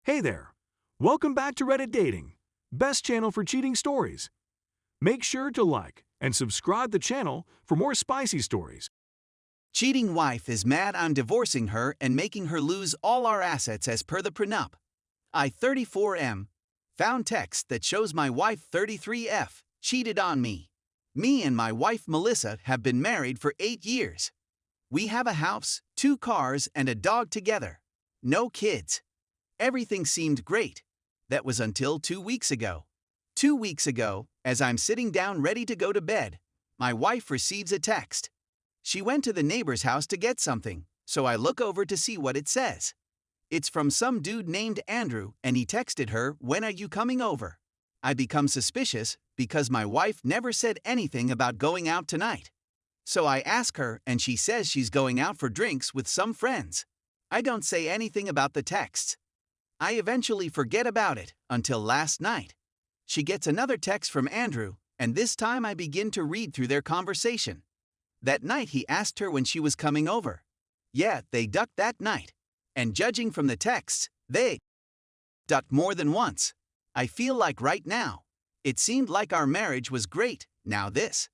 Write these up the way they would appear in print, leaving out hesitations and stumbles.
Hey there! Welcome back to Reddit Dating, best channel for cheating stories. Make sure to like and subscribe the channel for more spicy stories. Cheating wife is mad I'm divorcing her and making her lose all our assets as per the prenup. I 34M found text that shows my wife 33F cheated on me. Me and my wife Melissa have been married for 8 years. We have a house, 2 cars, and a dog together. No kids. Everything seemed great. That was until 2 weeks ago. 2 weeks ago, as I'm sitting down ready to go to bed, my wife receives a text. She went to the neighbor's house to get something, so I look over to see what it says. It's from some dude named Andrew, and he texted her, "When are you coming over?" I become suspicious because my wife never said anything about going out tonight. So I ask her, and she says she's going out for drinks with some friends. I don't say anything about the texts. I eventually forget about it until last night. She gets another text from Andrew, and this time I begin to read through their conversation. That night he asked her when she was coming over. Yeah, they ducked that night. And judging from the texts, they ducked more than once. I feel like right now. It seemed like our marriage was great, now this.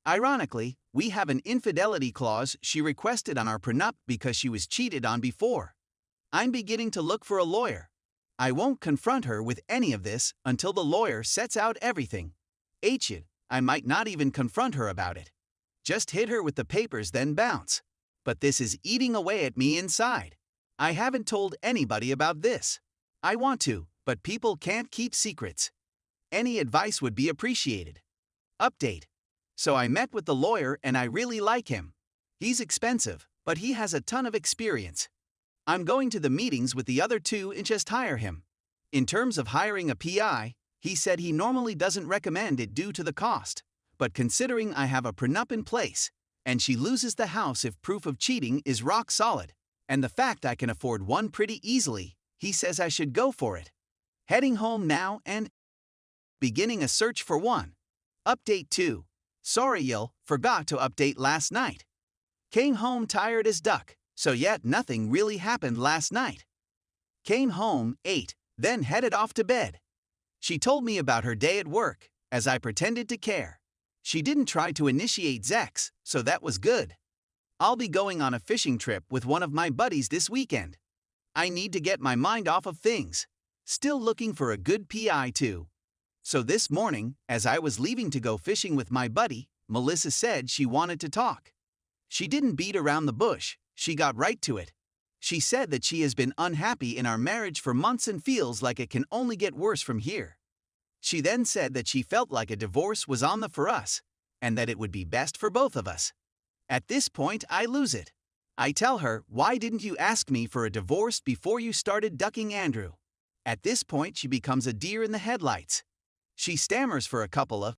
Ironically, we have an infidelity clause she requested on our prenup because she was cheated on before. I'm beginning to look for a lawyer. I won't confront her with any of this until the lawyer sets out everything. I might not even confront her about it. Just hit her with the papers then bounce. But this is eating away at me inside. I haven't told anybody about this. I want to, but people can't keep secrets. Any advice would be appreciated. Update. So I met with the lawyer and I really like him. He's expensive, but he has a ton of experience. I'm going to the meetings with the other two and just hire him. In terms of hiring a PI, he said he normally doesn't recommend it due to the cost, but considering I have a prenup in place, and she loses the house if proof of cheating is rock solid, and the fact I can afford one pretty easily, he says I should go for it. Heading home now and beginning a search for one. Update 2. Sorry y'all, forgot to update last night. Came home tired as duck. So yet nothing really happened last night. Came home, ate, then headed off to bed. She told me about her day at work, as I pretended to care. She didn't try to initiate sex, so that was good. I'll be going on a fishing trip with one of my buddies this weekend. I need to get my mind off of things. Still looking for a good PI too. So this morning, as I was leaving to go fishing with my buddy, Melissa said she wanted to talk. She didn't beat around the bush. She got right to it. She said that she has been unhappy in our marriage for months and feels like it can only get worse from here. She then said that she felt like a divorce was on the for us, and that it would be best for both of us. At this point, I lose it. I tell her, why didn't you ask me for a divorce before you started ducking Andrew? At this point, she becomes a deer in the headlights. She stammers for a couple of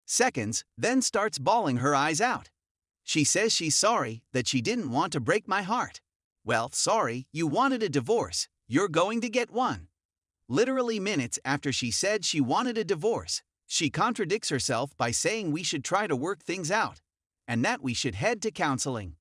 seconds, then starts bawling her eyes out. She says she's sorry, that she didn't want to break my heart. Well, sorry, you wanted a divorce, you're going to get one. Literally minutes after she said she wanted a divorce, she contradicts herself by saying we should try to work things out, and that we should head to counseling.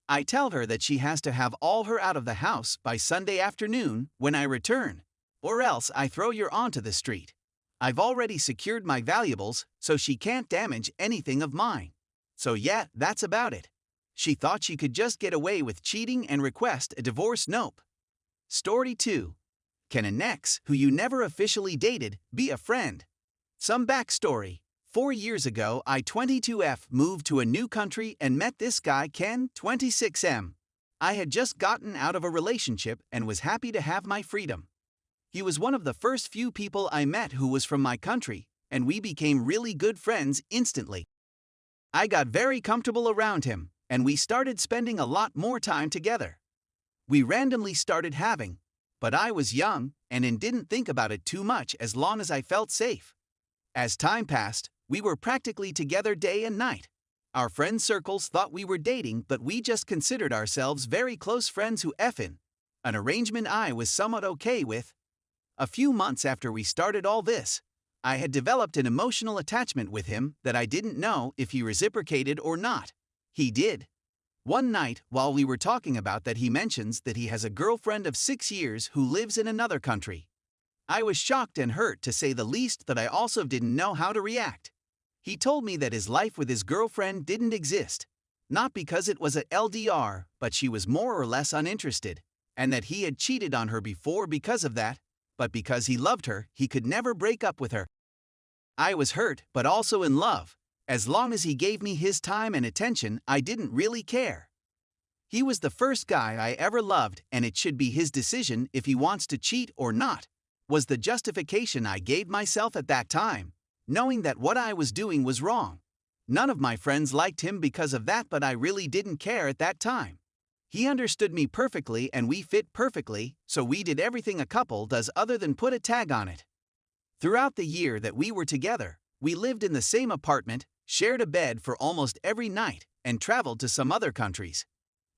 I tell her that she has to have all her out of the house by Sunday afternoon when I return, or else I throw her onto the street. I've already secured my valuables, so she can't damage anything of mine. So yeah, that's about it. She thought she could just get away with cheating and request a divorce. Nope. Story 2. Can an ex who you never officially dated be a friend? Some backstory. 4 years ago, I 22F moved to a new country and met this guy Ken, 26M. I had just gotten out of a relationship and was happy to have my freedom. He was one of the first few people I met who was from my country, and we became really good friends instantly. I got very comfortable around him, and we started spending a lot more time together. We randomly started having, but I was young and didn't think about it too much as long as I felt safe. As time passed, we were practically together day and night. Our friend circles thought we were dating, but we just considered ourselves very close friends who effin', an arrangement I was somewhat okay with. A few months after we started all this, I had developed an emotional attachment with him that I didn't know if he reciprocated or not. He did. One night, while we were talking about that, he mentions that he has a girlfriend of 6 years who lives in another country. I was shocked and hurt, to say the least, that I also didn't know how to react. He told me that his life with his girlfriend didn't exist. Not because it was a LDR, but she was more or less uninterested, and that he had cheated on her before because of that, but because he loved her, he could never break up with her. I was hurt, but also in love. As long as he gave me his time and attention, I didn't really care. He was the first guy I ever loved, and it should be his decision if he wants to cheat or not, was the justification I gave myself at that time, knowing that what I was doing was wrong. None of my friends liked him because of that, but I really didn't care at that time. He understood me perfectly and we fit perfectly, so we did everything a couple does other than put a tag on it. Throughout the year that we were together, we lived in the same apartment, shared a bed for almost every night, and traveled to some other countries.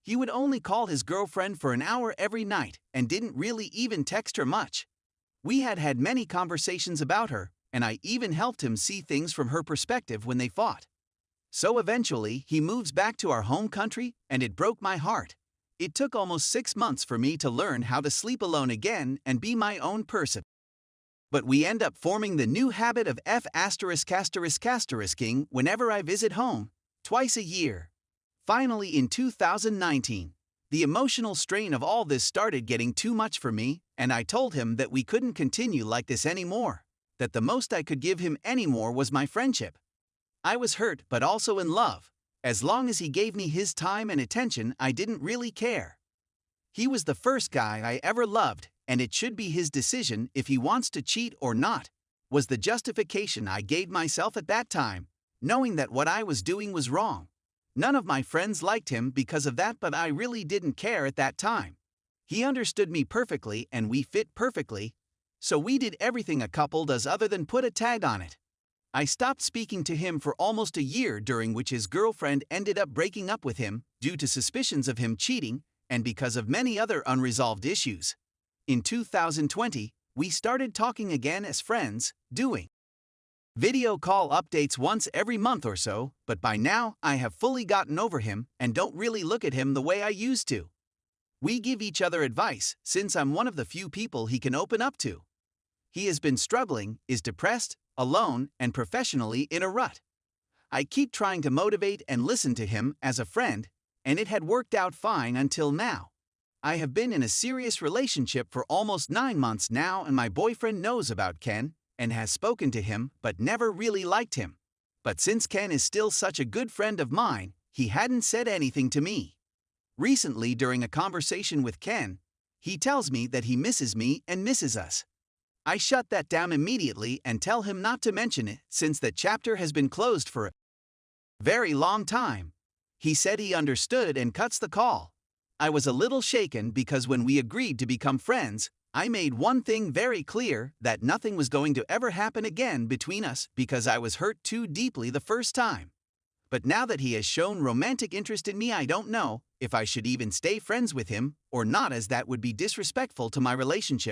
He would only call his girlfriend for an hour every night and didn't really even text her much. We had many conversations about her, and I even helped him see things from her perspective when they fought. So eventually, he moves back to our home country, and it broke my heart. It took almost 6 months for me to learn how to sleep alone again and be my own person. But we end up forming the new habit of *****ing whenever I visit home, twice a year. Finally, in 2019, the emotional strain of all this started getting too much for me, and I told him that we couldn't continue like this anymore, that the most I could give him anymore was my friendship. I was hurt, but also in love. As long as he gave me his time and attention, I didn't really care. He was the first guy I ever loved, and it should be his decision if he wants to cheat or not, was the justification I gave myself at that time, knowing that what I was doing was wrong. None of my friends liked him because of that, but I really didn't care at that time. He understood me perfectly and we fit perfectly, so we did everything a couple does other than put a tag on it. I stopped speaking to him for almost a year, during which his girlfriend ended up breaking up with him due to suspicions of him cheating and because of many other unresolved issues. In 2020, we started talking again as friends, doing video call updates once every month or so, but by now I have fully gotten over him and don't really look at him the way I used to. We give each other advice, since I'm one of the few people he can open up to. He has been struggling, is depressed, alone, and professionally in a rut. I keep trying to motivate and listen to him as a friend, and it had worked out fine until now. I have been in a serious relationship for almost 9 months now, and my boyfriend knows about Ken and has spoken to him but never really liked him. But since Ken is still such a good friend of mine, he hadn't said anything to me. Recently, during a conversation with Ken, he tells me that he misses me and misses us. I shut that down immediately and tell him not to mention it, since that chapter has been closed for a very long time. He said he understood and cuts the call. I was a little shaken because when we agreed to become friends, I made one thing very clear, that nothing was going to ever happen again between us because I was hurt too deeply the first time. But now that he has shown romantic interest in me, I don't know if I should even stay friends with him or not, as that would be disrespectful to my relationship.